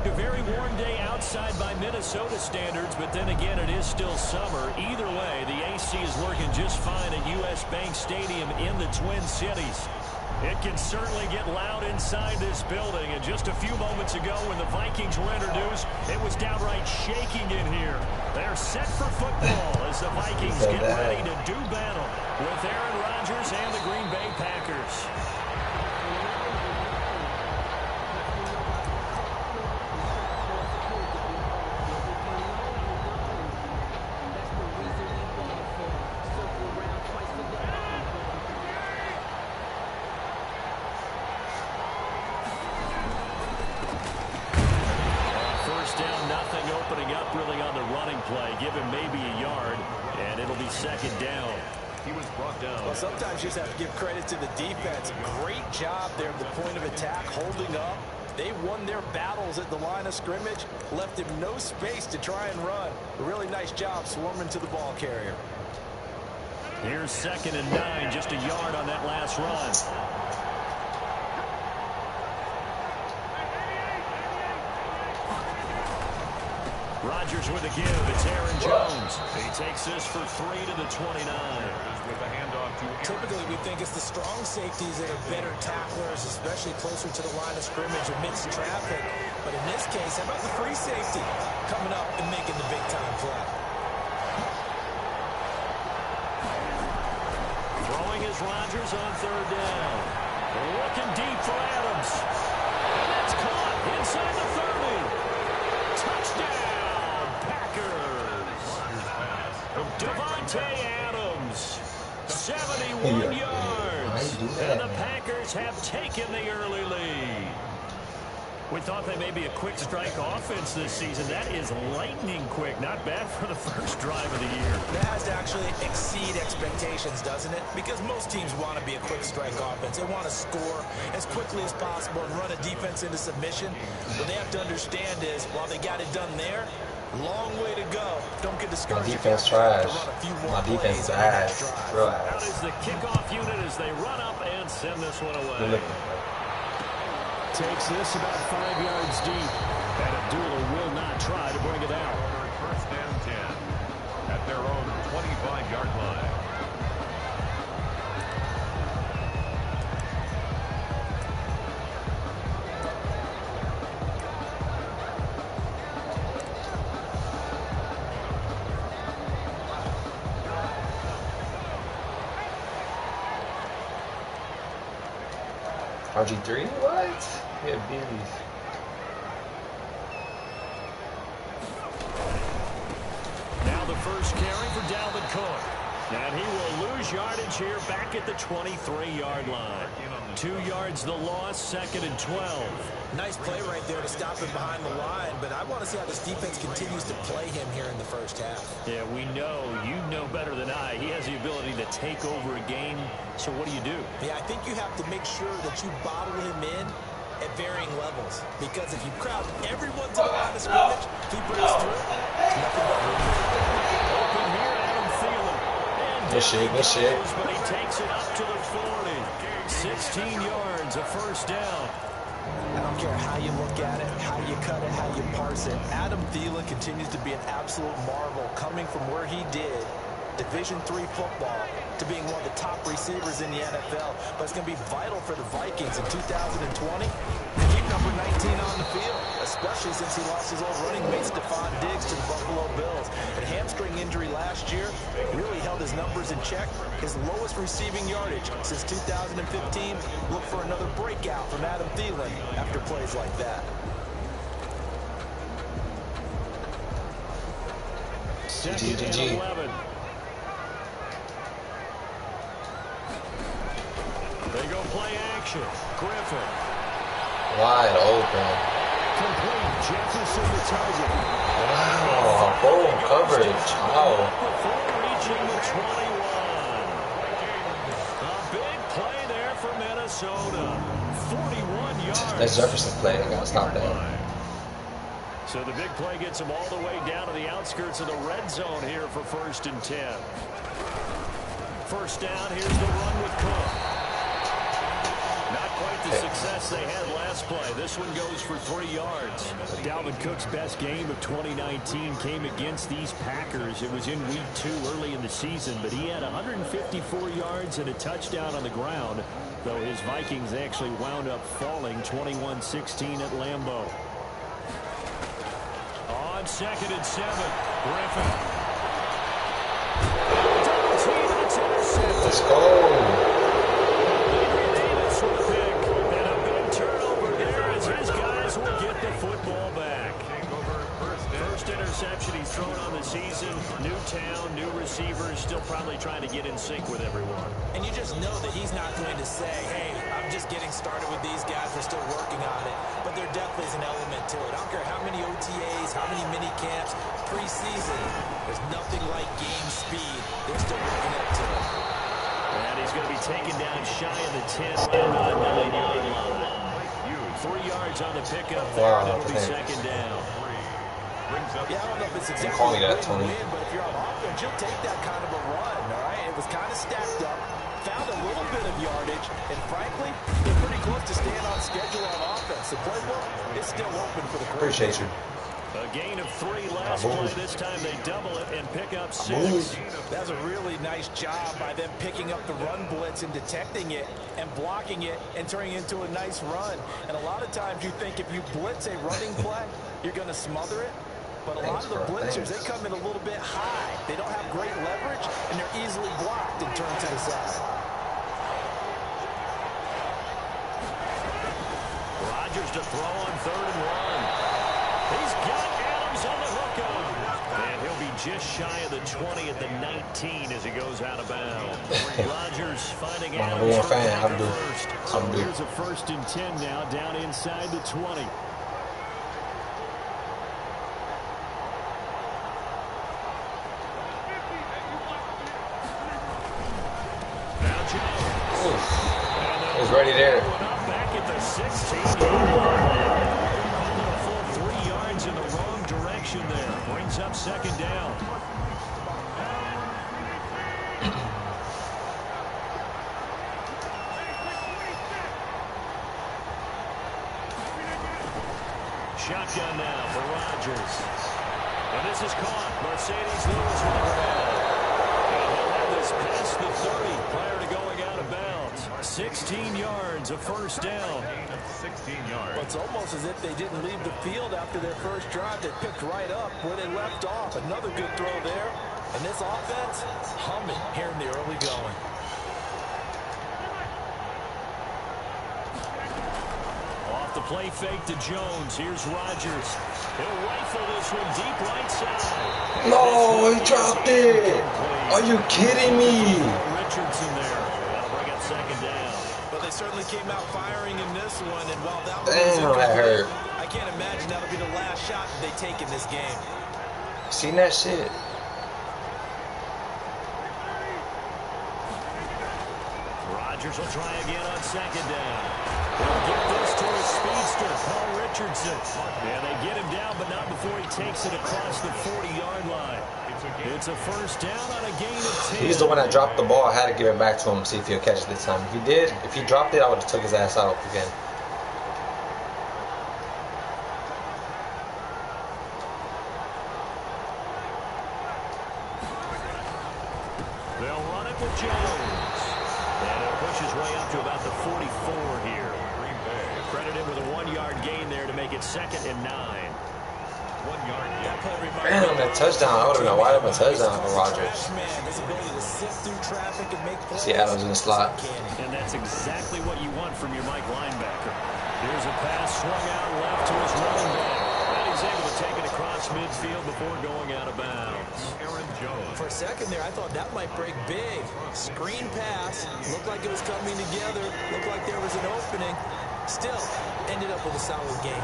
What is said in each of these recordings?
A very warm day outside by Minnesota standards, but then again, it is still summer. Either way, the AC is working just fine at U.S. Bank Stadium in the Twin Cities. It can certainly get loud inside this building, and just a few moments ago when the Vikings were introduced, it was downright shaking in here. They're set for football as the Vikings get ready to do battle with Aaron Rodgers and the Green Bay Packers. play. Give him maybe a yard, and it'll be second down. He was brought down. Well, sometimes you just have to give credit to the defense. Great job there at the point of attack, holding up. They won their battles at the line of scrimmage, left him no space to try and run. A really nice job swarming to the ball carrier. Here's 2nd and 9, just a yard on that last run. Rodgers with a give. It's Aaron Jones. He takes this for 3 to the 29. With a handoff to Aaron. Typically, we think it's the strong safeties that are better tacklers, especially closer to the line of scrimmage amidst traffic. But in this case, how about the free safety coming up and making the big-time play? Throwing is Rodgers on 3rd down. Looking deep for Adams. And that's caught inside the 30. Touchdown, Packers. Devontae Adams, 71 yards. And the Packers have taken the early lead. We thought they may be a quick strike offense this season. That is lightning quick. Not bad for the first drive of the year. That has to actually exceed expectations, doesn't it? Because most teams want to be a quick strike offense. They want to score as quickly as possible and run a defense into submission. What they have to understand is, while they got it done there, long way to go. Don't get discouraged. My defense trash. My defense is ass. Real Out ass. is the kickoff unit as they run up and send this one away. Takes this about 5 yards deep. And Abdullah will not try to bring it out. 1st and 10 at their own 25-yard line. RG3? What? Yeah, beanies. Now the first carry for Dalvin Cook. And he will lose yardage here back at the 23-yard line. 2 yards the loss, 2nd and 12. Nice play right there to stop him behind the line, but I want to see how this defense continues to play him here in the first half. Yeah, we know. You know better than I. He has the ability to take over a game. So what do you do? Yeah, I think you have to make sure that you bottle him in at varying levels. Because if you crowd everyone to the line of scrimmage, he breaks through. Nothing but Open here, Adam Thielen. Good shit, good shit. But he takes it up to the 40. 16 yards, a first down. I don't care how you look at it, how you cut it, how you parse it. Adam Thielen continues to be an absolute marvel coming from where he did, Division III football, to being one of the top receivers in the NFL. But it's going to be vital for the Vikings in 2020 to keep number 19 on the field, especially since he lost his old running mate, Stephon Diggs, to the Buffalo Bills. A hamstring injury last year really held his numbers in check. His lowest receiving yardage since 2015. Look for another breakout from Adam Thielen after plays like that. Second and 11. They go play action. Griffin. Wide open. Complete. Jefferson the target. Wow. Boom coverage. Wow. Before reaching the 21. A big play there for Minnesota. 41 yards. That's Jefferson play. They gotta stop that. So the big play gets him all the way down to the outskirts of the red zone here for 1st and 10. First down. Here's the run with Cook. Not quite the success they had last play. This one goes for 3 yards. Dalvin Cook's best game of 2019 came against these Packers. It was in week 2 early in the season, but he had 154 yards and a touchdown on the ground, though his Vikings actually wound up falling 21-16 at Lambeau. On 2nd and 7, Griffin. Let's go. And a big turnover there as his guys will get the football back. First interception he's thrown on the season, new town, new receivers, still probably trying to get in sync with everyone. And you just know that he's not going to say, hey, I'm just getting started with these guys, we're still working on it. But there definitely is an element to it. I don't care how many OTAs, how many mini camps, preseason, there's nothing like game speed. They're still working up to it. And he's going to be taken down shy of the 10 right on the 9-yard line. 3 yards on the pickup there, and it'll be second down. Yeah, I don't know if it's exactly call me that, Tony. win, but if you're on offense, you'll take that kind of a run, all right? It was kind of stacked up, found a little bit of yardage, and frankly, they're pretty close to staying on schedule on offense. The playbook is still open for the quarterback. Appreciate you. A gain of 3 last play. This time they double it and pick up 6. That's a really nice job by them picking up the run blitz and detecting it and blocking it and turning it into a nice run. And a lot of times you think if you blitz a running play, you're going to smother it. But a lot of the blitzers, they come in a little bit high. They don't have great leverage, and they're easily blocked and turned to the side. Rodgers to throw on 3rd and 1. He's got Adams on the hook up. And he'll be just shy of the 20 at the 19 as he goes out of bounds. Rodgers finding Adams for the first. So here's a 1st and 10 now, down inside the 20. He's ready there. Back at the 16-yard line. A full 3 yards in the wrong direction there. Brings up second down. Shotgun now for Rodgers. And this is caught. Mercedes Lewis with the grab. And he'll have this past the 30 prior to going out of bounds. 16 yards, a 1st down. 16 yards. Well, it's almost as if they didn't leave the field after their first drive. They picked right up where they left off. Another good throw there. And this offense, humming here in the early going. Off the play fake to Jones. Here's Rodgers. He'll rifle this one deep right side. No, he dropped it. Are you kidding me? Richardson there. That'll bring up second down. But they certainly came out firing in this one. And while that one Damn, that hurt. I can't imagine that'll be the last shot that they take in this game. Seen that shit? Rodgers will try again on second down. He'll get this to his speedster, Paul Richardson. Yeah, they get him down, but not before he takes it across the 40-yard line. It's a 1st down on a gain of 10. He's the one that dropped the ball. I had to give it back to him, see if he'll catch it this time. If he did, if he dropped it, I would have took his ass out again. They'll run it with Jones. And it'll push his way up to about the 44 here. Credited with a 1-yard gain there to make it 2nd and 9. 1 yard. Damn, that touchdown. I would have been wide open touchdown for Rodgers. See Adams in the slot. And that's exactly what you want from your Mike linebacker. Here's a pass swung out left to his running back. And he's able to take it across midfield before going out of bounds. For a second there, I thought that might break big. Screen pass. Looked like it was coming together. Looked like there was an opening. Still, ended up with a solid game.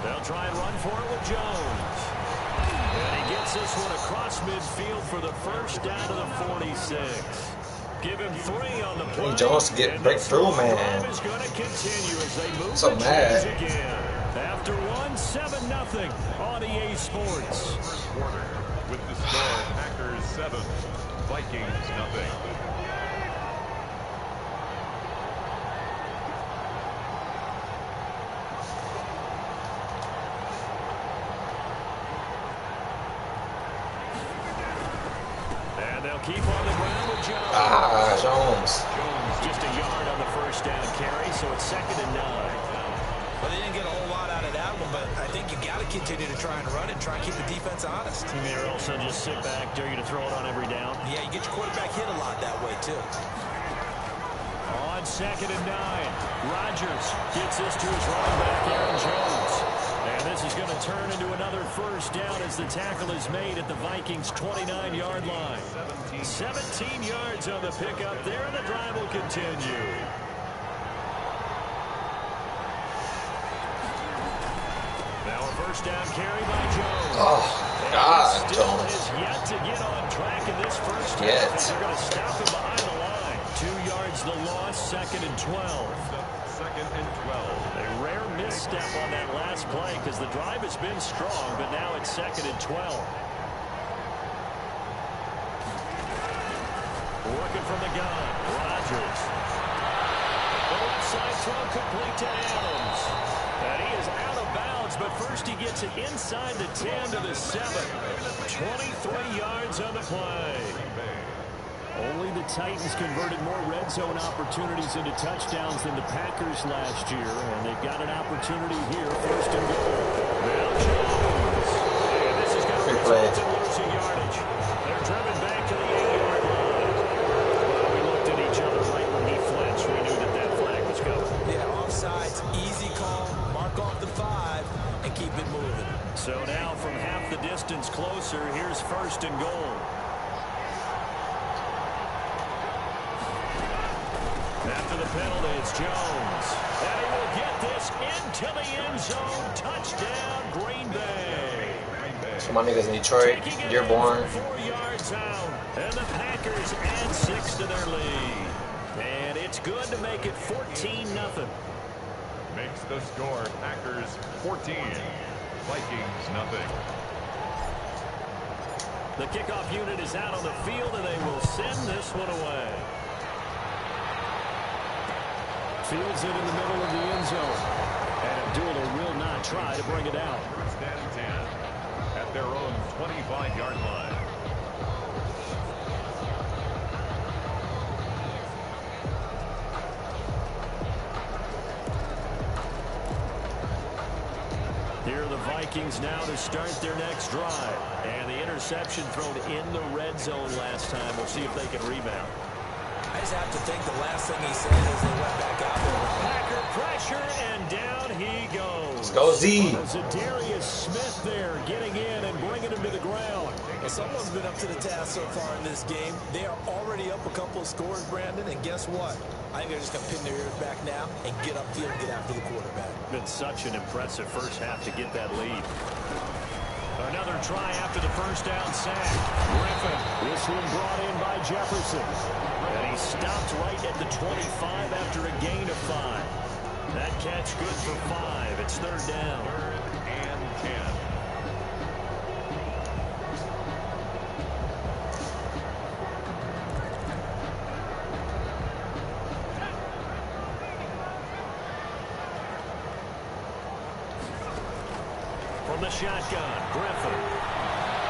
They'll try and run for it with Jones. And he gets this one across midfield for the 1st down to the 46. Give him 3 on the play. Jones get breakthrough, man. So mad. After 7-0 on EA Sports. First quarter with the score: Packers 7, Vikings 0. Keep on the ground with Jones. Jones. Just a yard on the 1st down carry, so it's 2nd and 9. Well, they didn't get a whole lot out of that one, but I think you got to continue to try and run it, try and keep the defense honest. Or also just sit back, dare you to throw it on every down. Yeah, you get your quarterback hit a lot that way, too. On on 2nd and 9. Rodgers gets this to his running back, Aaron Jones. And this is going to turn into another first down as the tackle is made at the Vikings' 29-yard line. 17 yards on the pickup there, and the drive will continue. Now a first down carry by Jones. Oh, God, Still Jones. is yet to get on track in this first half. Yet. They're going to stop him behind the line. 2 yards the loss, 2nd and 12. 2nd and 12. A rare misstep on that last play because the drive has been strong, but now it's 2nd and 12. Working from the gun, Rodgers. The left side throw complete to Adams. And he is out of bounds, but first he gets it inside the 10 to the 7. 23 yards on the play. Only the Titans converted more red zone opportunities into touchdowns than the Packers last year, and they've got an opportunity here, 1st and goal. Now Jones. And this is going to result in losing yardage. They're driven back to the 8-yard line. Well, we looked at each other right when he flinched. We knew that that flag was going. Yeah, offsides, easy call, mark off the 5, and keep it moving. So now from half the distance closer, here's 1st and goal. After the penalty, it's Jones. And he will get this into the end zone. Touchdown, Green Bay. So my niggas in Detroit, Dearborn. 4 yards out. And the Packers add 6 to their lead. And it's good to make it 14-0. Makes the score Packers 14. Vikings nothing. The kickoff unit is out on the field, and they will send this one away. Fields it in the middle of the end zone. And Abdullah will not try to bring it out. 1st and 10 at their own 25-yard line. Here are the Vikings now to start their next drive. And the interception thrown in the red zone last time. We'll see if they can rebound. I just have to think the last thing he said as they went back out there. Packer pressure, and down he goes. Let's go, Z. Zadarius Smith there getting in and bringing him to the ground. Well, someone's been up to the task so far in this game. They are already up a couple of scores, Brandon, and guess what? I think they're just going to pin their ears back now and get upfield and get after the quarterback. Been such an impressive first half to get that lead. Another try after the first down sack. Griffin, this one brought in by Jefferson. And he stopped right at the 25 after a gain of 5. That catch good for 5. It's 3rd down. 3rd and 10. From the shotgun, Griffin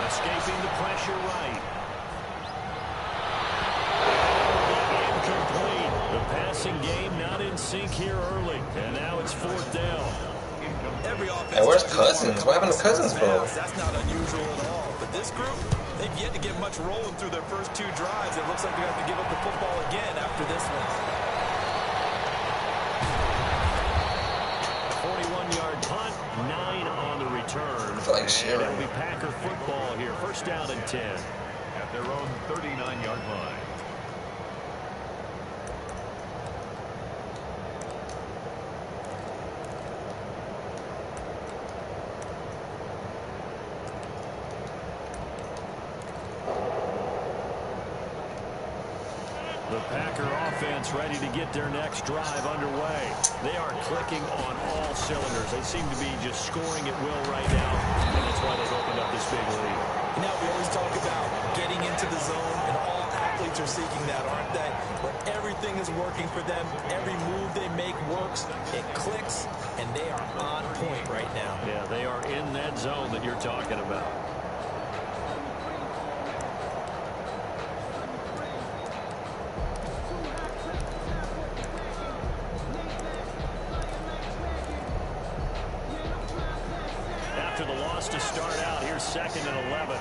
escaping the pressure right. Incomplete. The passing game not in sync here early, and now it's 4th down. Hey, where's Cousins? What happened to Cousins, bro? That's not unusual at all. But this group, they've yet to get much rolling through their first 2 drives. It looks like they're going to have to give up the football again after this one. 41-yard punt, 9 on the return. I feel like and sharing. it'll be Packer football here. 1st down and 10. At their own 39-yard line. The Packer offense ready to get their next drive underway. They are clicking on all cylinders. They seem to be just scoring at will right now, and that's why they've opened up this big lead. You know, we always talk about getting into the zone, and all athletes are seeking that, aren't they? But everything is working for them. Every move they make works. It clicks, and they are on point right now. Yeah, they are in that zone that you're talking about. After the loss to start out, here's 2nd and 11.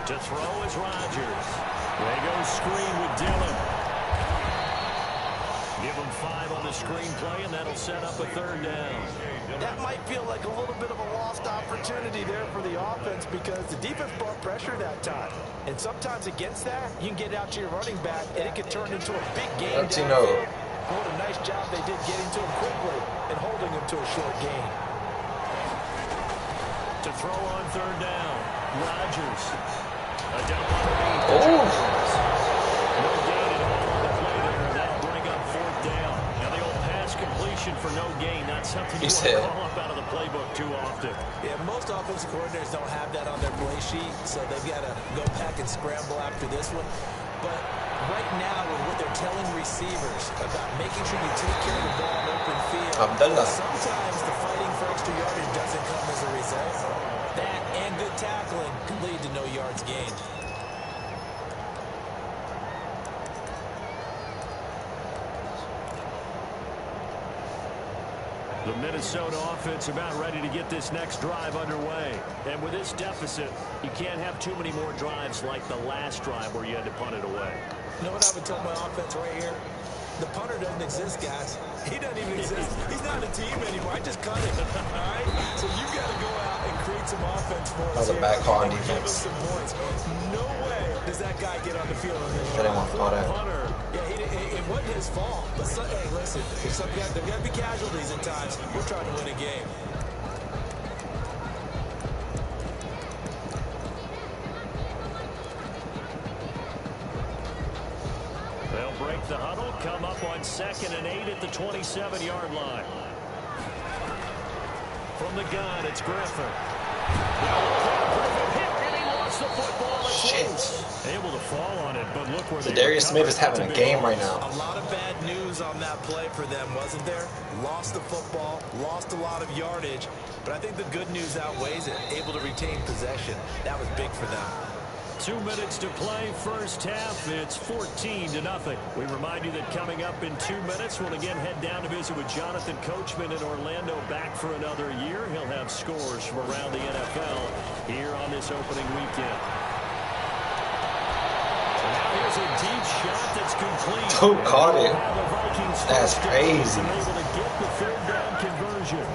To throw is Rodgers. They go screen with Dillon. Give him 5 on the screenplay, and that'll set up a 3rd down. That might feel like a little bit of a lost opportunity there for the offense because the defense brought pressure that time. And sometimes against that, you can get it out to your running back, and it can turn into a big game. What a nice job they did getting to him quickly and holding him to a short gain. To throw on 3rd down, Rodgers. A dump underneath. No gain at all on the play there. That'll bring up 4th down. Now the old pass completion for no gain, not something you want to call up out of the playbook too often. Yeah, most offensive coordinators don't have that on their play sheet, so they've got to go back and scramble after this one. But right now, with what they're telling receivers about making sure you take care of the ball in open field, sometimes the fighting for extra yardage doesn't come as a result. That and good tackling can lead to no yards gained. The Minnesota offense about ready to get this next drive underway. And with this deficit, you can't have too many more drives like the last drive where you had to punt it away. You know what I would tell my offense right here? The punter doesn't exist, guys. He doesn't even exist. He's not a team anymore. I just cut him. All right? So you got to go out and create some offense for us. That was a bad call on defense. Some points. No way does that guy get on the field. Punter. Yeah, it wasn't his fault. But hey, listen, there got to be casualties at times. We're trying to win a game. They'll break the huddle, come up on 2nd and 8 at the 27-yard line. From the gun, it's Griffin. Griffin hit, and he lost the football. It's able to fall on it, but look where they Darius Smith is having a game right now. A lot of bad news on that play for them, wasn't there? Lost the football, lost a lot of yardage, but I think the good news outweighs it. Able to retain possession. That was big for them. 2 minutes to play, first half. It's 14-0. We remind you that coming up in 2 minutes, we'll again head down to visit with Jonathan Coachman in Orlando, back for another year. He'll have scores from around the NFL here on this opening weekend. So now here's a deep shot that's complete. Who caught it? That's crazy. Able to get the 3rd down conversion.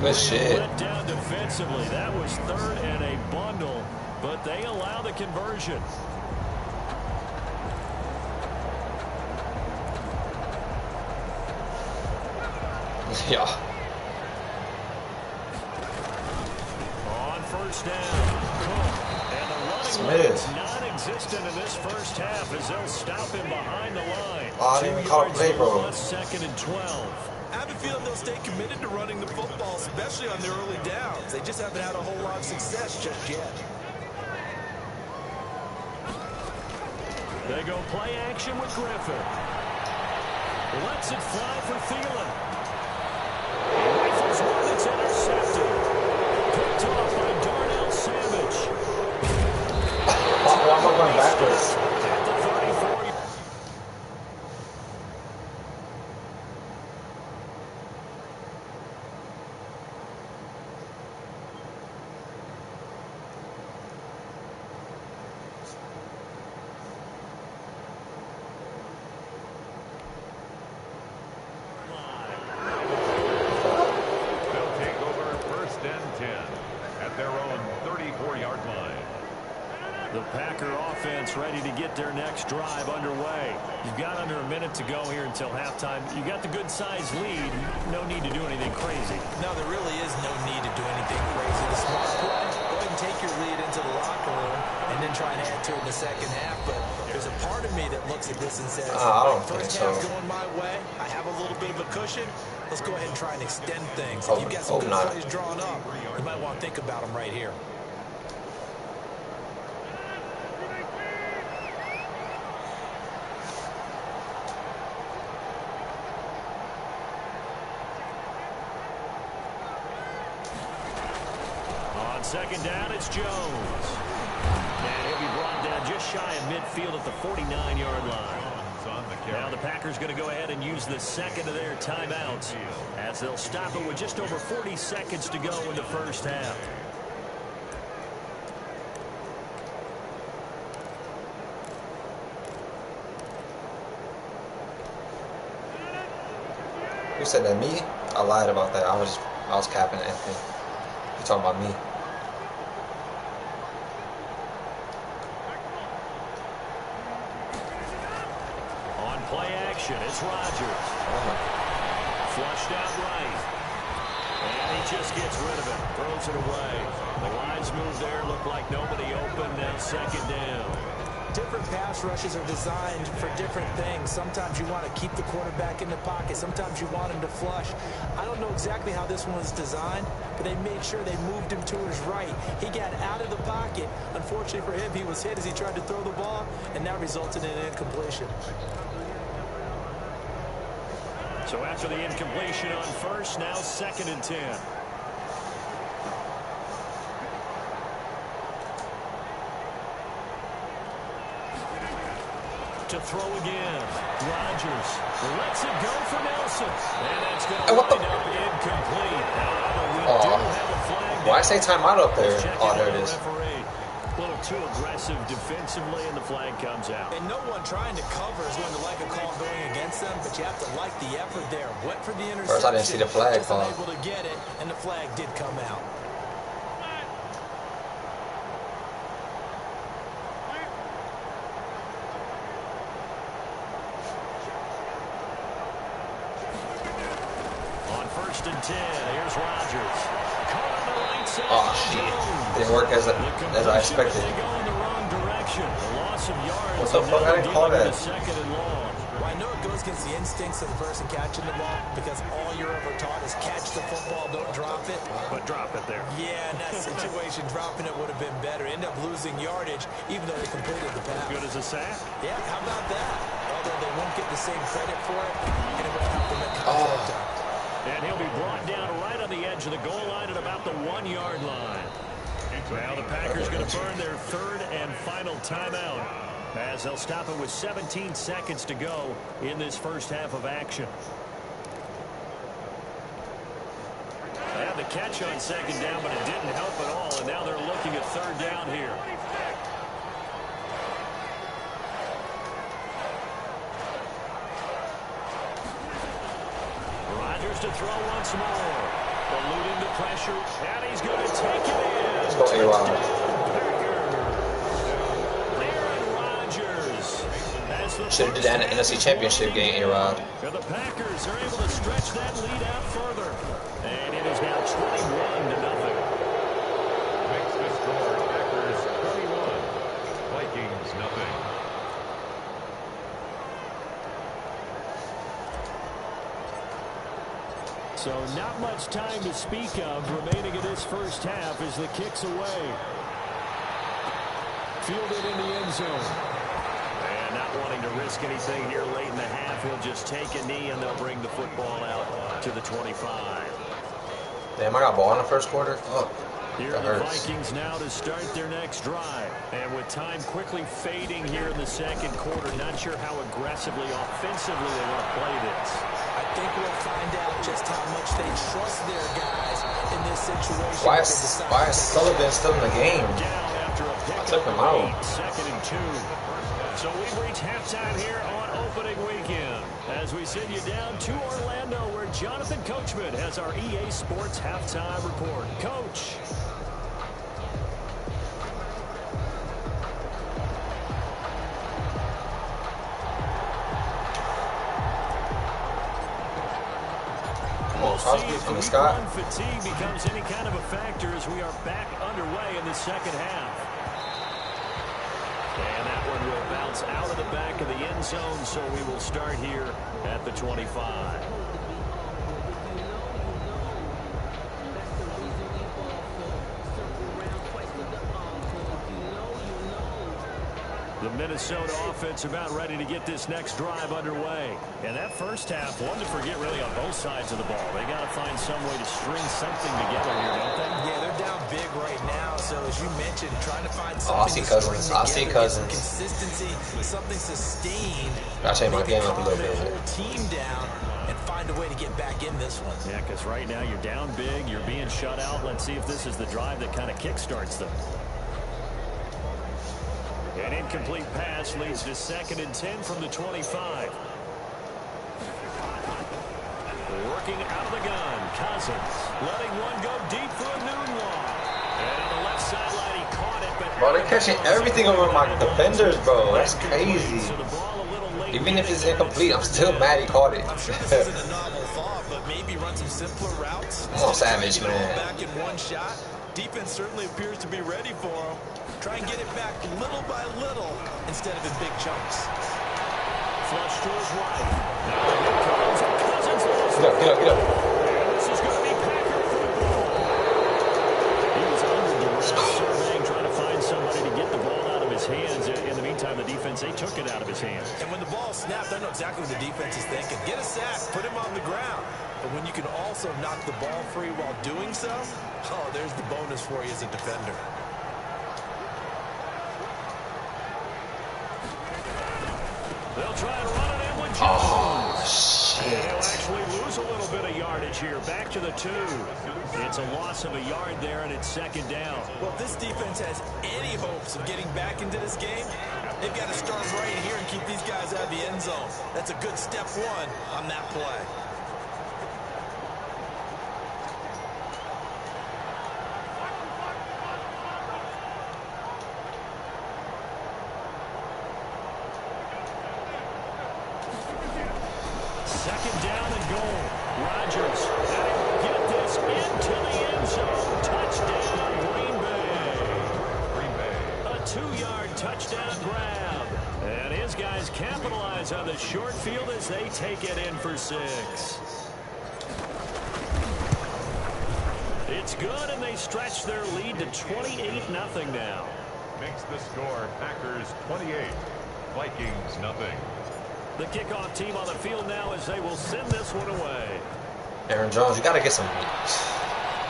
Good shit. Let down defensively. That was 3rd and a bundle. But they allow the conversion. Yeah. On 1st down. And the running is non-existent in this first half as they'll stop him behind the line. Oh, I didn't even call a play, bro. 2nd and 12. I have a feeling they'll stay committed to running the football, especially on their early downs. They just haven't had a whole lot of success just yet. They go play action with Griffin. Lets it fly for Thielen. Rifles one that's intercepted. Picked off by Darnell Savage. Why am I going backwards? At the 34. Ready to get their next drive underway. You've got under a minute to go here until halftime. You got the good-sized lead. No need to do anything crazy. No, there really is no need to do anything crazy. The smart play, go ahead and take your lead into the locker room and then try and add to it in the second half. But there's a part of me that looks at this and says, I don't first think half so. going my way, I have a little bit of a cushion. Let's go ahead and try and extend things. If you've got some good plays drawn up, you might want to think about them right here. Second down, it's Jones. And he'll be brought down just shy of midfield at the 49-yard line. Now the Packers going to go ahead and use the second of their timeouts as they'll stop it with just over 40 seconds to go in the first half. Who said that? Me? I lied about that. I was capping Anthony. You talking about me? On play action, it's Rodgers. Flushed out right. And he just gets rid of it. Throws it away. The lines move there. Look like nobody open. Now second down. Different pass rushes are designed for different things. Sometimes you want to keep the quarterback in the pocket. Sometimes you want him to flush. I don't know exactly how this one was designed, but they made sure they moved him to his right. He got out of the pocket. Unfortunately for him, he was hit as he tried to throw the ball, and that resulted in an incompletion. So after the incompletion on first, now second and 10. To throw again. Rodgers lets it go for Nelson. And that's going to wind up incomplete. However, we do have a flag. Why I say timeout up there? Oh, there it is. A little too aggressive defensively, and the flag comes out. And no one trying to cover is going to like a call going against them, but you have to like the effort there. Went for the interception. First, I didn't see the flag call. Able to get it, and the flag did come out. On first and 10, here's Rodgers. Caught on the right side. Oh, shit. Didn't work as I expected. What the fuck? I didn't call that. Well, I know it goes against the instincts of the person catching the ball because all you're ever taught is catch the football, don't drop it. But drop it there. Yeah, in that situation, dropping it would have been better. End up losing yardage, even though they completed the pass. Good as a sack? Yeah, how about that? Although they won't get the same credit for it, and it would have to make contact time. And he'll be brought down right on the edge of the goal line at about the 1 yard line. Now the Packers going to burn their third and final timeout as they'll stop it with 17 seconds to go in this first half of action. They had the catch on second down, but it didn't help at all, and now they're looking at third down here. Rodgers to throw once more. Eluding the pressure, and he's going to take it in. Let's go, A-Rod. Aaron Rodgers. Should have did that in the NFC Championship game, A-Rod. The Packers are able to stretch that lead out further. And it is now 21-0. Makes the score Packers 21, Vikings nothing. So not much time to speak of remaining in this first half as the kick's away. Fielded in the end zone. And not wanting to risk anything here late in the half, he'll just take a knee and they'll bring the football out to the 25. Damn, I got ball in the first quarter. Fuck. Here are the Vikings now to start their next drive. And with time quickly fading here in the second quarter, not sure how aggressively, offensively they want to play this. I think we'll find out just how much they trust their guys in this situation. Why is Sullivan still in the game? Down after a pick I took him out. Second and 2. So we've reached halftime here on opening weekend as we send you down to Orlando where Jonathan Coachman has our EA Sports halftime report. Coach. We'll see if fatigue becomes any kind of a factor as we are back underway in the second half. And that one will bounce out of the back of the end zone, so we will start here at the 25. The Minnesota offense about ready to get this next drive underway. And that first half, one to forget really on both sides of the ball. They got to find some way to string something together here, don't they? Yeah, they're down big right now. So as you mentioned, trying to find something I see Cousins. I see Cousins. Consistency, something sustained. Gotta change my game up a little bit. The whole team down and find a way to get back in this one. Yeah, because right now you're down big. You're being shut out. Let's see if this is the drive that kind of kickstarts them. An incomplete pass leads to 2nd and 10 from the 25. Working out of the gun. Cousins letting one go deep for a noon walk. And on the left sideline, he caught it. But Bro, they're catching everything over my defenders, bro. That's crazy. So the ball a little late. Even if it's incomplete, I'm still mad he caught it. I'm sure this isn't a novel thought, but maybe run some simpler routes. Come on, Savage, man. Back in one shot. Defense certainly appears to be ready for him. Try and get it back little by little instead of in big chunks. Flush to his right. Now here comes Cousins. Get up. This is going to be Packer football. He was under duress, surveying, trying to find somebody to get the ball out of his hands. In the meantime, the defense, they took it out of his hands. And when the ball snapped, I know exactly what the defense is thinking. Get a sack, put him on the ground. But when you can also knock the ball free while doing so, oh, there's the bonus for you as a defender. They'll try and run it in with Jones. Oh, shit. They'll actually lose a little bit of yardage here. Back to the 2. It's a loss of a yard there, and it's second down. Well, if this defense has any hopes of getting back into this game, they've got to start right here and keep these guys out of the end zone. That's a good step one on that play. Second down and goal. Rodgers, and he will get this into the end zone. Touchdown, Green Bay. A 2-yard touchdown grab. And his guys capitalize on the short field as they take it in for 6. It's good, and they stretch their lead to 28-0 now. Makes the score Packers 28, Vikings nothing. The kickoff team on the field now as they will send this one away. Aaron Jones, you got to get some.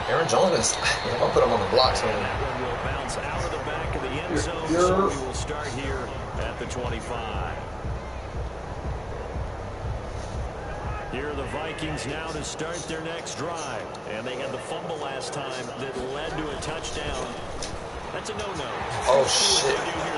Aaron Jones, I'll put him on the block. So And that one will bounce out of the back of the end zone. So we will start here at the 25. Here are the Vikings now to start their next drive. And they had the fumble last time that led to a touchdown. That's a no-no. Oh, shit. A big move.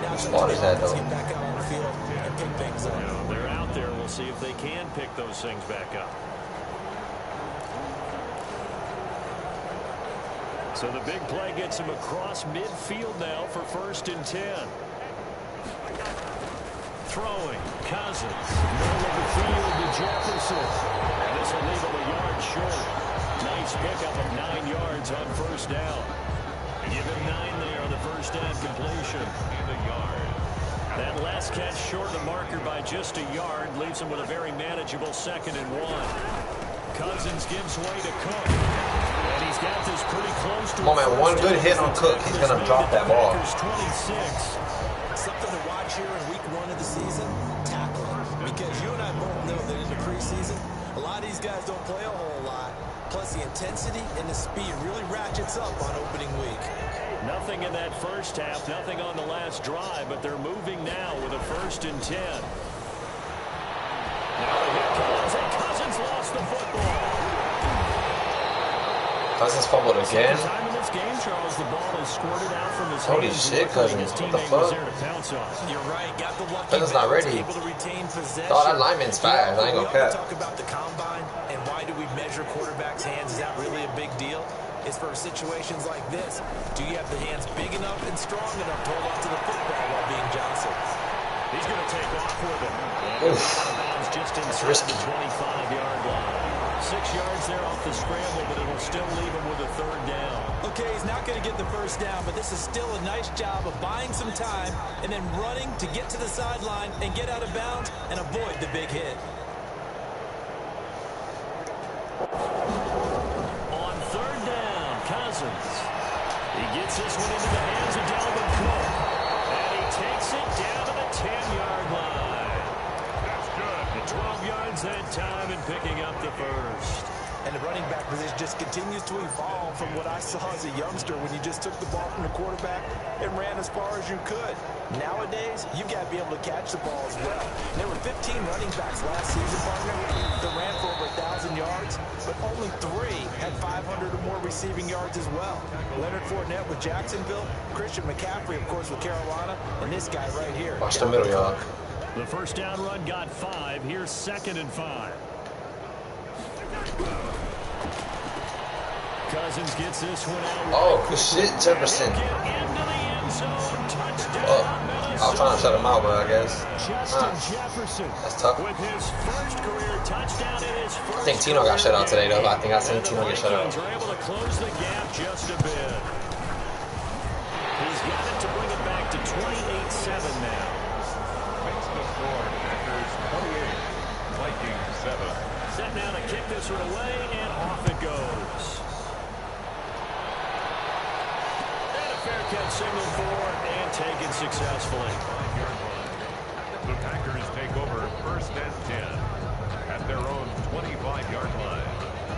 Whose fault is that, though? Get back out on the field and pick things up. They're out there. We'll see if they can pick those things back up. So the big play gets him across midfield now for 1st and 10. Throwing, Cousins. Middle of the field to Jefferson. And this will leave him a yard short. Nice pickup of 9 yards on 1st down. Give him 9 there on the 1st down completion. And a yard. That last catch short the marker by just a yard leaves him with a very manageable 2nd and 1. Cousins gives way to Cook. And he's got this pretty close to one good hit on Cook, he's going to drop that ball. 26. Something to watch here in week 1 of the season, tackling. Because you and I both know that in the preseason, a lot of these guys don't play a whole lot. Plus, the intensity and the speed really ratchets up on opening week. Nothing in that first half, nothing on the last drive, but they're moving now with a 1st and 10. Now here comes, and Cousins lost the football. Cousins fumbled again. Second time in this game, Charles, the ball is squirted out from his Holy hands. shit, Cousins. His What the teammate was fuck? there to pounce on. You're right. Got the lucky Cousins not bounce, ready. able to retain possession. Oh, that lineman's fast. I ain't gonna We often cap. talk about the combine and why do we measure quarterbacks' hands? Is that really a big deal? It's for situations like this. Do you have the hands big enough and strong enough to hold on to the football while being jostled? He's going to take off with it. Oof. Bounds just inside risky. the 25-yard line. 6 yards there off the scramble, but it'll still leave him with a 3rd down. Okay, he's not going to get the 1st down, but this is still a nice job of buying some time and then running to get to the sideline and get out of bounds and avoid the big hit. On 3rd down, Cousins. He gets this one into the hands of Dalvin Cook. And he takes it down to the 10-yard line. That's good. The 12 yards that time and picking up the 1st. And the running back position just continues to evolve from what I saw as a youngster when you just took the ball from the quarterback and ran as far as you could. Nowadays, you got to be able to catch the ball as well. There were 15 running backs last season, partner, that ran for over 1,000 yards, but only 3 had 500 or more receiving yards as well. Leonard Fournette with Jacksonville, Christian McCaffrey, of course, with Carolina, and this guy right here. Watch the middle, y'all. The first down run got 5. Here's 2nd and 5. Cousins gets this one out. Oh, good shit, Jefferson. Oh, I was trying to shut him out, but I guess. Jefferson. That's tough. With his first career touchdown in his first I think Tino got shut out today, though. I think I seen Tino get shut out. Vikings are able to close the gap just a bit. He's got it to bring it back to 28-7 now. Makes the score. Packers 28, Vikings 7. Set now to kick this one away, and off it goes. And a fair catch signal for and taken successfully. The Packers take over 1st and 10 at their own 25-yard line.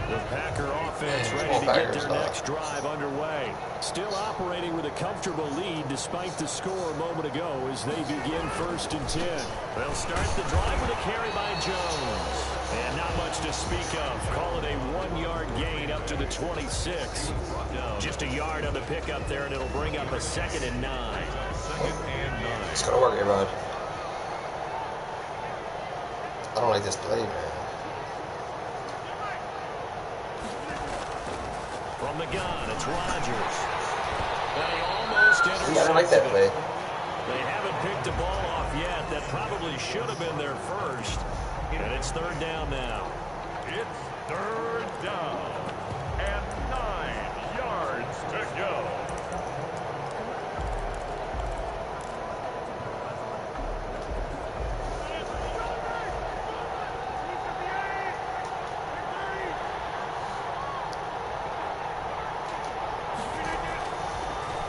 The Packer offense ready to get their next drive underway. Still operating with a comfortable lead despite the score a moment ago as they begin 1st and 10. They'll start the drive with a carry by Jones. And not much to speak of. Call it a 1-yard gain up to the 26. Just a yard on the pickup there, and it'll bring up a 2nd and 9. 2nd and 9. It's gonna work, A-Rod. I don't like this play, man. From the gun, it's Rodgers. They almost intercepted. I don't like that play. They haven't picked the ball off yet. That probably should have been their first. And it's 3rd down now. It's 3rd down and 9 yards to go.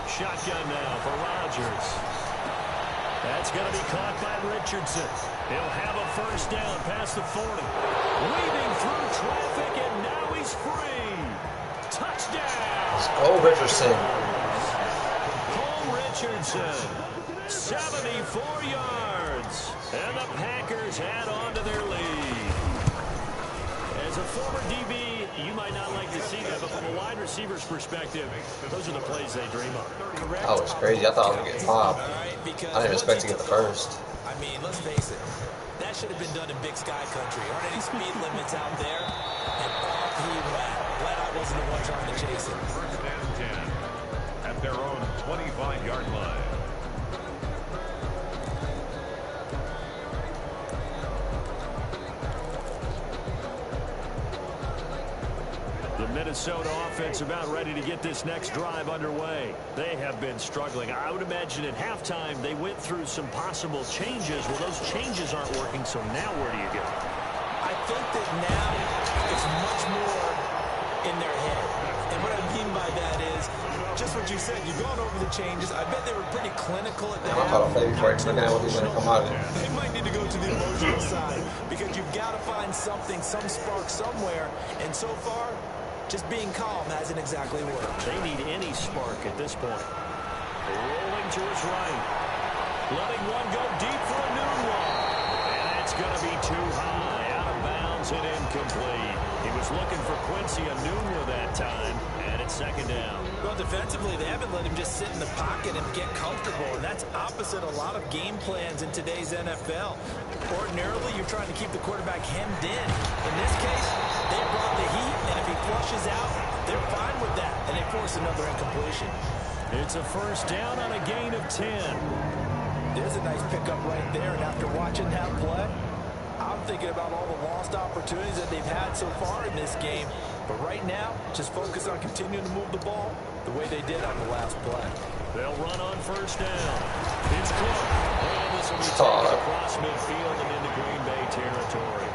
Shotgun now for Rodgers. That's going to be caught by Richardson. He'll have a 1st down past the 40. Weaving through traffic, and now he's free. Touchdown. Let's go, Richardson. Cole Richardson, 74 yards. And the Packers add on to their lead. As a former DB, you might not like to see that, but from a wide receiver's perspective, those are the plays they dream of. Correct. That was crazy. I thought I was going to get mobbed. I didn't expect to get the first. I mean, let's face it. That should have been done in Big Sky Country. Aren't any speed limits out there? And off he went. Glad I wasn't the one trying to chase it. 1st and 10 at their own 25-yard line. The Minnesota offense about ready to get this next drive underway. They have been struggling. I would imagine at halftime they went through some possible changes. Well, those changes aren't working, so now where do you go? I think that now it's much more in their head. And what I mean by that is just what you said. You've gone over the changes. I bet they were pretty clinical at that. I caught a play before he's looking at what he's going to come out of it. They might need to go to the emotional side because you've got to find something, some spark somewhere. And so far, just being calm hasn't exactly worked. They need any spark at this point. Rolling to his right. Letting one go deep for a new one. And it's going to be too high. Out of bounds and incomplete. He was looking for Quincy Enunwa that time. And it's 2nd down. Well, defensively, they haven't let him just sit in the pocket and get comfortable. And that's opposite a lot of game plans in today's NFL. Ordinarily, you're trying to keep the quarterback hemmed in. In this case, they brought the heat, and if he flushes out, they're fine with that, and they force another incompletion. It's a 1st down on a gain of 10. There's a nice pickup right there, and after watching that play, I'm thinking about all the lost opportunities that they've had so far in this game. But right now, just focus on continuing to move the ball the way they did on the last play. They'll run on 1st down. It's Cook. And this will be taken across midfield and into Green Bay territory.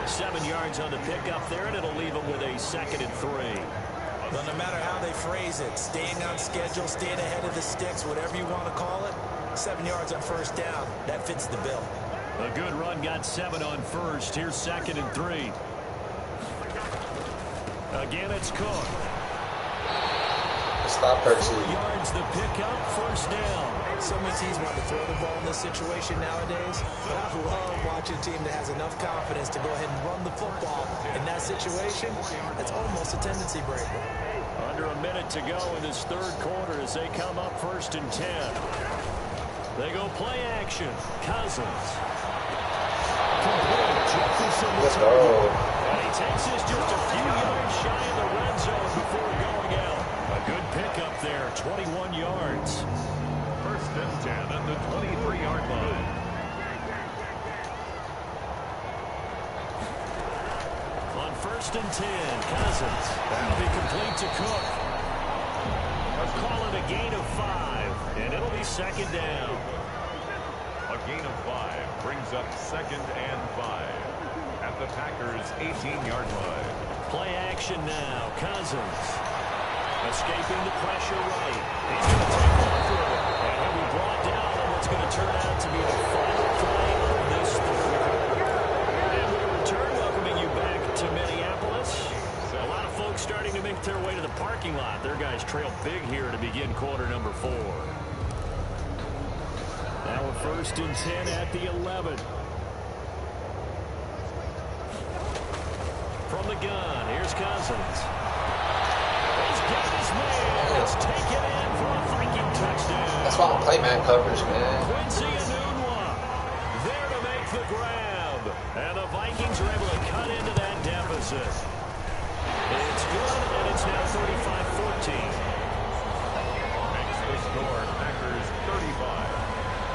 7 yards on the pickup there, and it'll leave them with a 2nd and 3. Well, no matter how they phrase it, staying on schedule, staying ahead of the sticks, whatever you want to call it, 7 yards on 1st down, that fits the bill. A good run got 7 on 1st. Here's 2nd and 3. Again, it's Cook. Stop her, 4 yards the pickup, first down. So many teams want to throw the ball in this situation nowadays, but I love watching a team that has enough confidence to go ahead and run the football. In that situation, it's almost a tendency breaker. Under a minute to go in this third quarter as they come up 1st and 10. They go play action. Cousins. Let's go. And he takes this just a few yards shy of the red zone before going out. A good pickup there, 21 yards. 1st and 10 at the 23-yard line. On 1st and 10, Cousins. That'll be complete to Cook. They'll call it a gain of 5, and it'll be 2nd down. A gain of 5 brings up 2nd and 5 at the Packers' 18-yard line. Play action now. Cousins. Escaping the pressure right. He's going to take off with it. And he'll be brought down on what's going to turn out to be the final play of this third quarter. And we return, welcoming you back to Minneapolis. A lot of folks starting to make their way to the parking lot. Their guys trail big here to begin quarter number 4. Now we're 1st and 10 at the 11. From the gun, here's Cousins. He's got his man. It's taken in for a Viking touchdown. That's why I don't play man coverage, man. Quincy Enunwa there to make the grab. And the Vikings are able to cut into that deficit. It's good, and it's now 35-14. Makes the score Packers 35,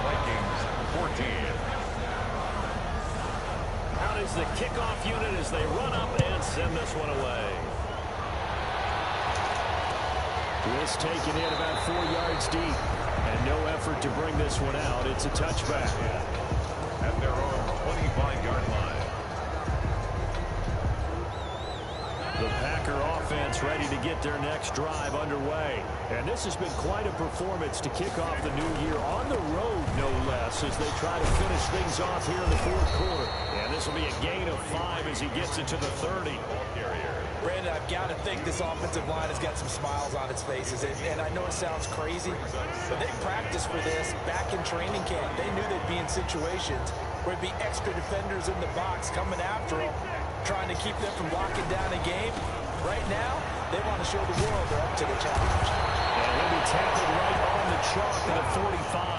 Vikings 14. Out is the kickoff unit as they run up and send this one away. This taken in about 4 yards deep, and no effort to bring this one out. It's a touchback. At their own 25-yard line. The Packer offense ready to get their next drive underway. And this has been quite a performance to kick off the new year on the road, no less, as they try to finish things off here in the fourth quarter. And this will be a gain of 5 as he gets it to the 30. Brandon, I've got to think this offensive line has got some smiles on its faces. And I know it sounds crazy, but they practiced for this back in training camp. They knew they'd be in situations where it'd be extra defenders in the box coming after them, trying to keep them from locking down a game. Right now, they want to show the world they're up to the challenge. And he'll be tackled right on the chalk at the 45.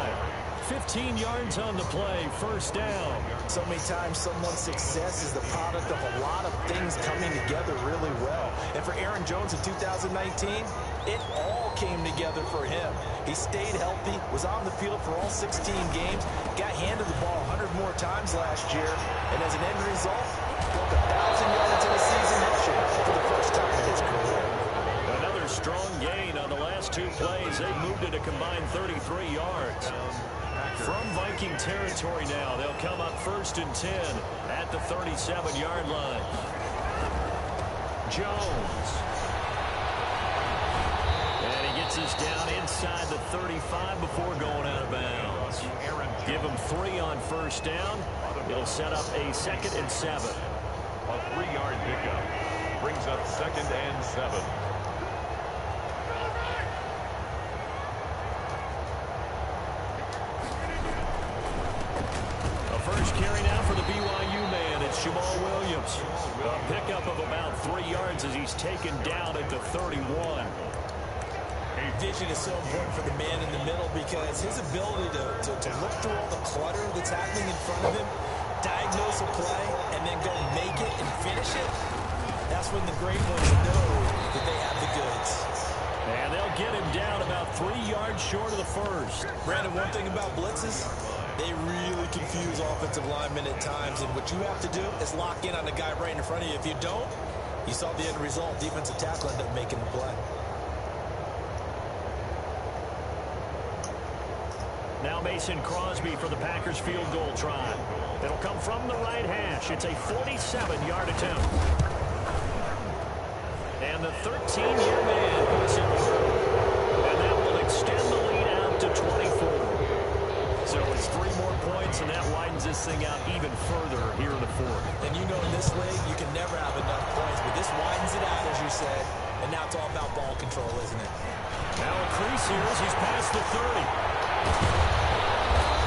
15 yards on the play, first down. So many times someone's success is the product of a lot of things coming together really well. And for Aaron Jones in 2019, it all came together for him. He stayed healthy, was on the field for all 16 games, got handed the ball 100 more times last year, and as an end result, broke 1,000 yards in a season rushing for the first time in his career. Another strong gain on the last 2 plays. They moved it a combined 33 yards. From Viking territory now, they'll come up 1st and 10 at the 37-yard line. Jones. And he gets us down inside the 35 before going out of bounds. Give him 3 on first down. It'll set up a 2nd and 7. A 3-yard pickup brings up 2nd and 7. First carry now for the BYU man. It's Jamal Williams. A pickup of about 3 yards as he's taken down at the 31. Vision is so important for the man in the middle because his ability to look through all the clutter that's happening in front of him, diagnose a play, and then go make it and finish it, that's when the great ones know that they have the goods. And they'll get him down about 3 yards short of the first. Brandon, one thing about blitzes, they really confuse offensive linemen at times, and what you have to do is lock in on the guy right in front of you. If you don't, you saw the end result. Defensive tackle ended up making the play. Now Mason Crosby for the Packers field goal try. It'll come from the right hash. It's a 47-yard attempt. And the 13-year man puts it through. And that will extend the lead out to 24. So it's 3 more points points, and that widens this thing out even further here in the fourth. And you know in this league, you can never have enough points, but this widens it out, as you said, and now it's all about ball control, isn't it? Now a crease here as he's past the 30.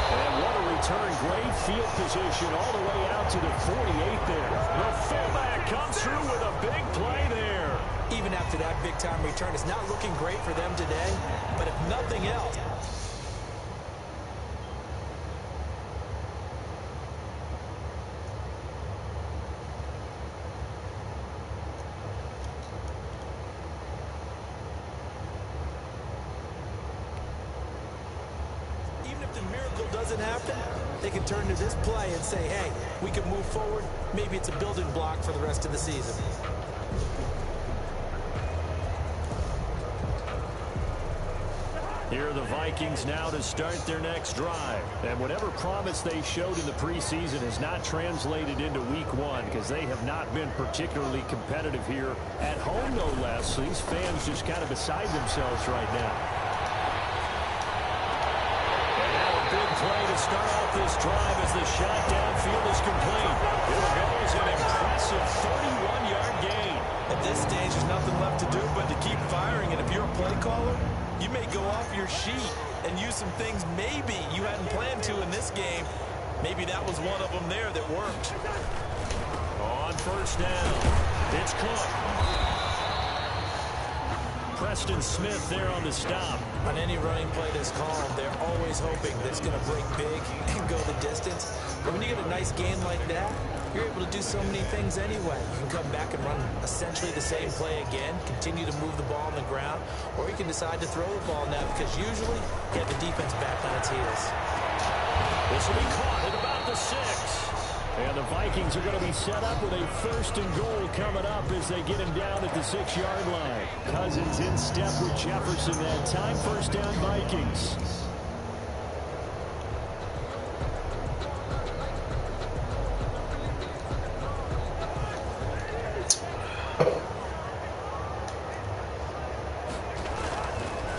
And what a return. Great field position all the way out to the 48 there. The fullback comes through with a big play there. Even after that big-time return, it's not looking great for them today, but if nothing else, doesn't happen, they can turn to this play and say, hey, we can move forward. Maybe it's a building block for the rest of the season. Here are the Vikings now to start their next drive. And whatever promise they showed in the preseason has not translated into week one because they have not been particularly competitive here at home, no less. So these fans just kind of beside themselves right now. Big play to start off this drive as the shot downfield is complete. Here goes an impressive 31-yard gain. At this stage, there's nothing left to do but to keep firing. And if you're a play caller, you may go off your sheet and use some things maybe you hadn't planned to in this game. Maybe that was one of them there that worked. On first down, it's Cook. Preston Smith there on the stop. On any running play that's called, they're always hoping that it's going to break big and go the distance. But when you get a nice game like that, you're able to do so many things anyway. You can come back and run essentially the same play again, continue to move the ball on the ground, or you can decide to throw the ball now because usually you have the defense back on its heels. This will be caught at about the 6. And the Vikings are going to be set up with a 1st and goal coming up as they get him down at the 6-yard line. Cousins in step with Jefferson that time. 1st down Vikings.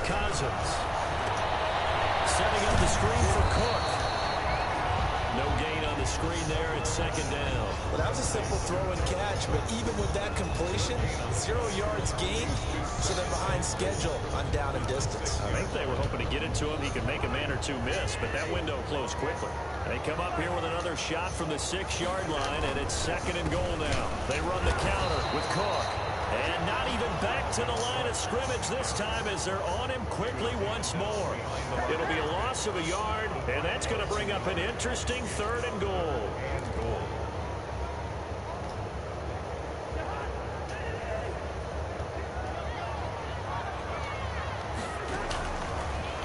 Cousins setting up the screen for Cook. No gain on the screen there at 2nd down. Well, that was a simple throw and catch, but even with that completion, 0 yards gained, so they're behind schedule on down and distance. I think they were hoping to get it to him. He could make a man or two miss, but that window closed quickly. They come up here with another shot from the 6-yard line, and it's 2nd and goal now. They run the counter with Cook. And not even back to the line of scrimmage this time as they're on him quickly once more. It'll be a loss of a yard, and that's going to bring up an interesting 3rd and goal.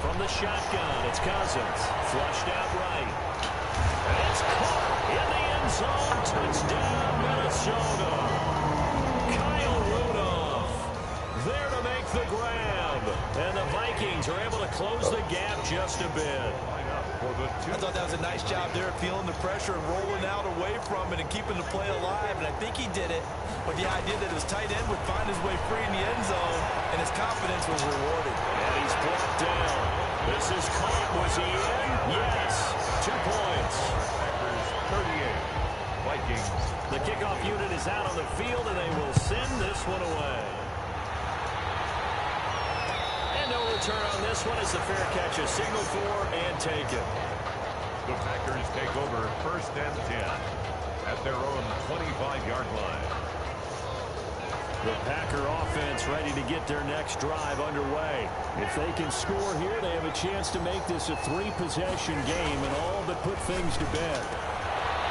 From the shotgun, it's Cousins. Flushed out right. And it's caught in the end zone. Touchdown, Minnesota. There to make the grab. And the Vikings are able to close the gap just a bit. I thought that was a nice job there, feeling the pressure and rolling out away from it and keeping the play alive. And I think he did it with the idea that his tight end would find his way free in the end zone, and his confidence was rewarded. And he's brought down. This is caught. Was he in? Yes. 2 points. Packers 38. Vikings. The kickoff unit is out on the field, and they will send this one away. No return on this one as the fair catch is signaled for and taken. The Packers take over 1st and 10 at their own 25-yard line. The Packer offense ready to get their next drive underway. If they can score here, they have a chance to make this a 3-possession game and all but put things to bed.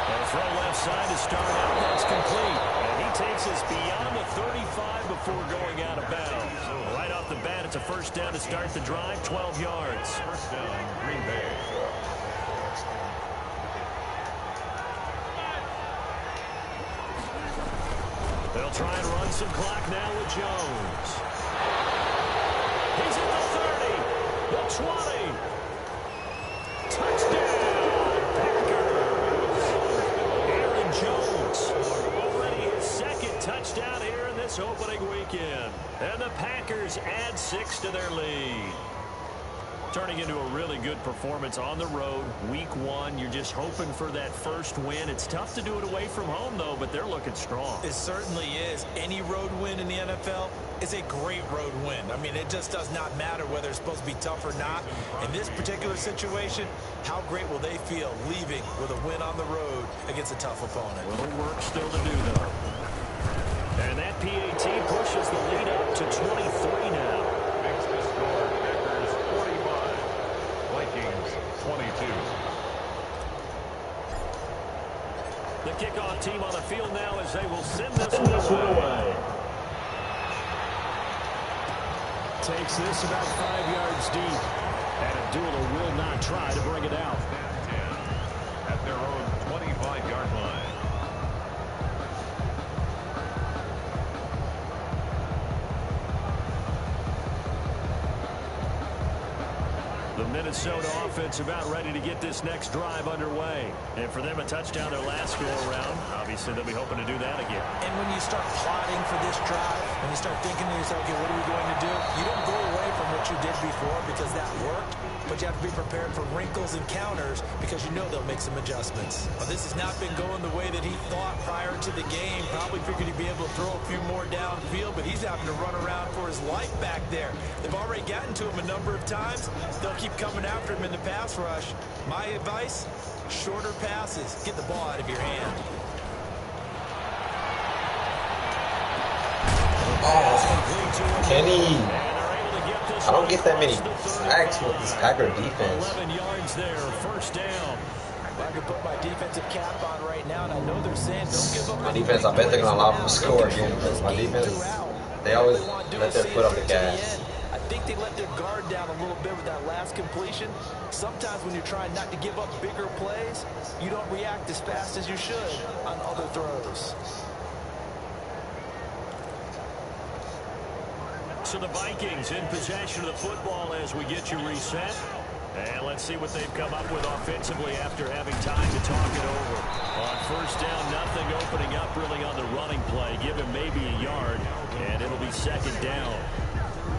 A throw left side to start out. That's complete. And he takes us beyond the 35 before going out of bounds. Right off the bat, it's a 1st down to start the drive, 12 yards. 1st down, Green Bay. They'll try and run some clock now with Jones. He's at the 30, the 20. Touchdown, Packers. Aaron Jones, already his 2nd touchdown here in this opening weekend. And the Packers add 6 to their lead. Turning into a really good performance on the road. Week 1, you're just hoping for that first win. It's tough to do it away from home, though, but they're looking strong. It certainly is. Any road win in the NFL is a great road win. I mean, it just does not matter whether it's supposed to be tough or not. In this particular situation, how great will they feel leaving with a win on the road against a tough opponent? A little work still to do, though. And that PAT pushes the lead up to 23 now. Makes the score Packers 45, Vikings 22. The kickoff team on the field now as they will send this one away. Takes this about 5 yards deep. And Abdullah will not try to bring it out. At their own 25-yard line. The Minnesota offense about ready to get this next drive underway. And for them, a touchdown their last go-around. Obviously, they'll be hoping to do that again. And when you start plotting for this drive, when you start thinking to yourself, okay, what are we going to do? You don't go away from what you did before because that worked, but you have to be prepared for wrinkles and counters because you know they'll make some adjustments. Now, this has not been going the way that he thought prior to the game. Probably figured he'd be able to throw a few more downfield, but he's having to run around for his life back there. They've already gotten to him a number of times. They'll keep coming after him in the pass rush. My advice, shorter passes. Get the ball out of your hand. Oh, Kenny. I don't get that many sacks with this Packer defense. 11 yards there, first down. I could put my defensive cap on right now, and I know they're saying don't give up. My defense, I bet they're going to allow them to score again. Because my defense, they always let their foot on the gas. I think they let their guard down a little bit with that last completion. Sometimes when you're trying not to give up bigger plays, you don't react as fast as you should on other throws. So the Vikings in possession of the football as we get you reset. And let's see what they've come up with offensively after having time to talk it over. On first down, nothing opening up really on the running play. Give him maybe a yard, and it'll be second down.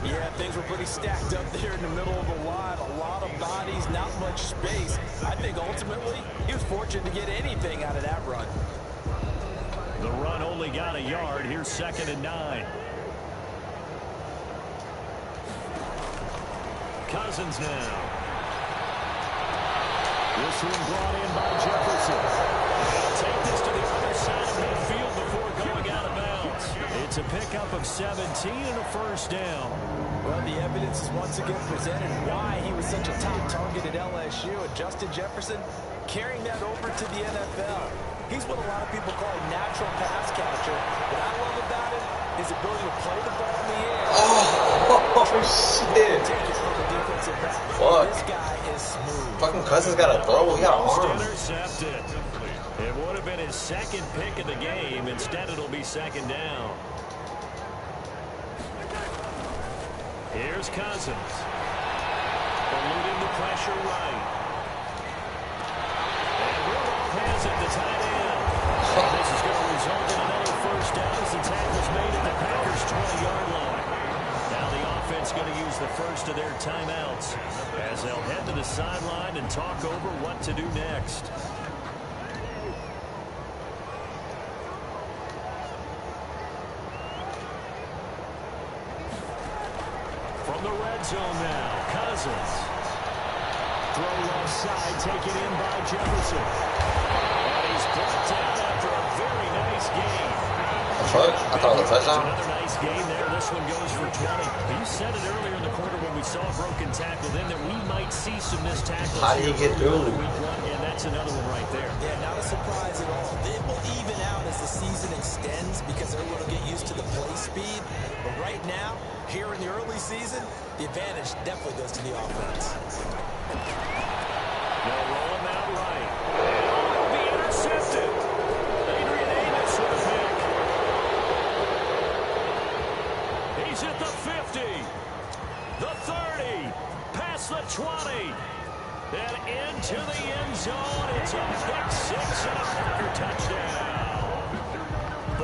Yeah, things were pretty stacked up there in the middle of the line. A lot of bodies, not much space. I think ultimately he was fortunate to get anything out of that run. The run only got a yard. Here's 2nd and 9. Cousins now. This one brought in by Jefferson. They'll take this to the other side of midfield before going out of bounds. It's a pickup of 17 and a first down. Well, the evidence is once again presented why he was such a top target at LSU. And Justin Jefferson carrying that over to the NFL. He's what a lot of people call a natural pass catcher. What I love about him is his ability to play the ball in the air. Oh, shit. Fuck. This guy is smooth. Fucking Cousins got a throw. He got an arm. Intercepted. It would have been his second pick of the game. Instead, it'll be second down. Here's Cousins. Eluding the pressure right. And Rudolph has it, the tight end. This is going to result in another first down as the tackle's made at the Packers' 20-yard line. Now the offense going to use the first of their timeouts as they'll head to the sideline and talk over what to do next. From the red zone now, Cousins. Throw left side, taken in by Jefferson. And he's brought down after a very nice game. I thought it was a touchdown. Another nice game there. This one goes for 20. You said it earlier in the quarter when we saw a broken tackle then that we might see some missed tackles. How did he get through? And that's another one right there. Yeah, not a surprise at all. It will even out as the season extends because everyone will get used to the play speed. But right now, here in the early season, the advantage definitely goes to the offense. They'll roll him out right. And it'll be intercepted. Adrian Amos with a pick. He's at the 50, the 30, past the 20, and into the end zone. It's a pick six and a Packer touchdown.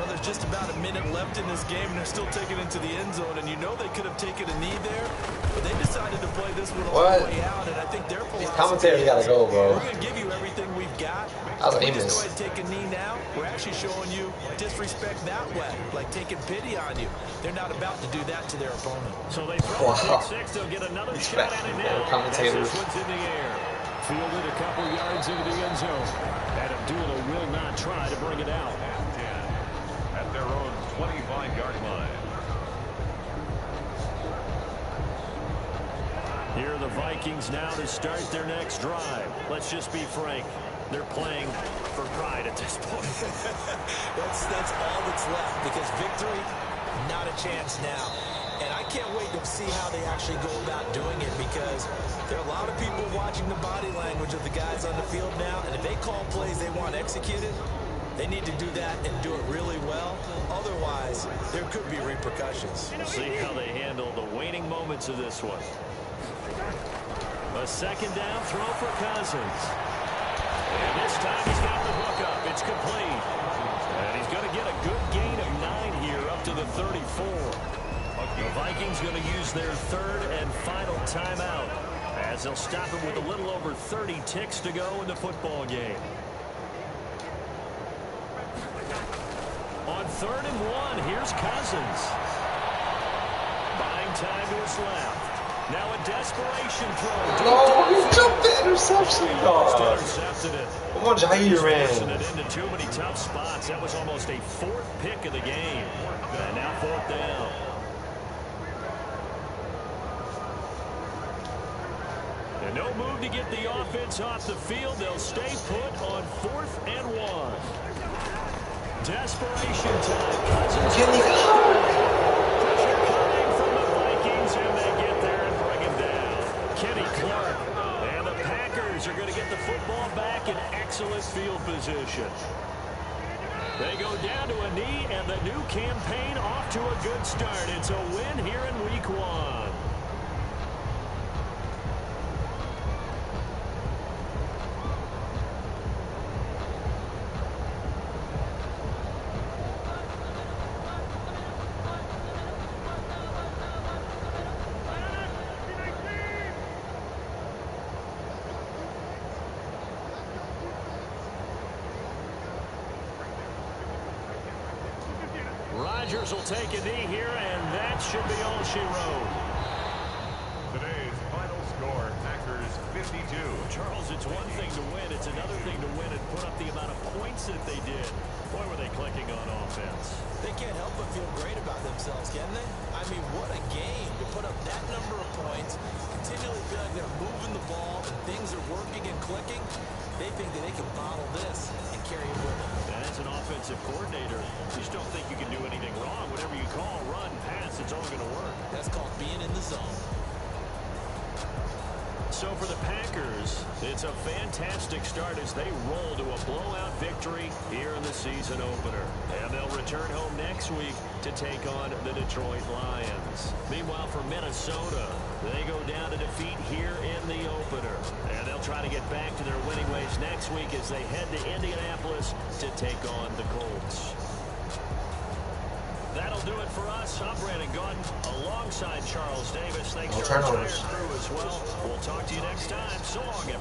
Well, there's just about a minute left in this game, and they're still taking it to the end zone. And you know they could have taken a knee there, but they decided to play this one all the way out. And I think their philosophy, these commentators gotta go, bro. we're going to give you everything we've got. We just go ahead and take a knee now. We're actually showing you disrespect that way, like taking pity on you. They're not about to do that to their opponent. So they throw a six. They'll get another shot at it now. Commentators. This one's in the air. Fielded a couple yards into the end zone. And Abdullah will not try to bring it out. At their own 25-yard line. Here are the Vikings now to start their next drive. Let's just be frank. They're playing for pride at this point. that's all that's left, because victory, not a chance now. And I can't wait to see how they actually go about doing it, because there are a lot of people watching the body language of the guys on the field now, and if they call plays they want executed, they need to do that and do it really well. Otherwise, there could be repercussions. We'll see how they handle the waning moments of this one. A second down throw for Cousins. And this time he's got the hook up. It's complete. And he's going to get a good gain of 9 here up to the 34. The Vikings going to use their third and final timeout, as they'll stop him with a little over 30 ticks to go in the football game. On 3rd and 1, here's Cousins. Buying time to his left. Now a desperation throw. No, he jumped the interception. Intercepted it. Come on, Jair, Pushing man. it into too many tough spots. That was almost a 4th pick of the game. And now 4th down. And no move to get the offense off the field. They'll stay put on 4th and 1. Desperation time. Cousins. Pressure coming from the Vikings, and they get there and bring him down. Kenny Clark. And the Packers are going to get the football back in excellent field position. They go down to a knee, and the new campaign off to a good start. It's a win here in Week 1. Rodgers will take a knee here, and that should be all she wrote. Today's final score, Packers 52. Charles, it's one thing to win. It's another thing to win and put up the amount of points that they did. Boy, were they clicking on offense. They can't help but feel great about themselves, can they? I mean, what a game to put up that number of points, continually feel like they're moving the ball and things are working and clicking. They think that they can bottle this and carry it with them. As an offensive coordinator, you just don't think you can do anything wrong. Whatever you call, run, pass, it's all going to work. That's called being in the zone. So for the Packers, it's a fantastic start as they roll to a blowout victory here in the season opener. And they'll return home next week to take on the Detroit Lions. Meanwhile, for Minnesota, they go down to defeat here in the opener. And they'll try to get back to their winning ways next week as they head to Indianapolis to take on the Colts. That'll do it for us. I'm Brandon Gaudin alongside Charles Davis. Thanks to our entire crew as well. We'll talk to you next time. So long, everyone.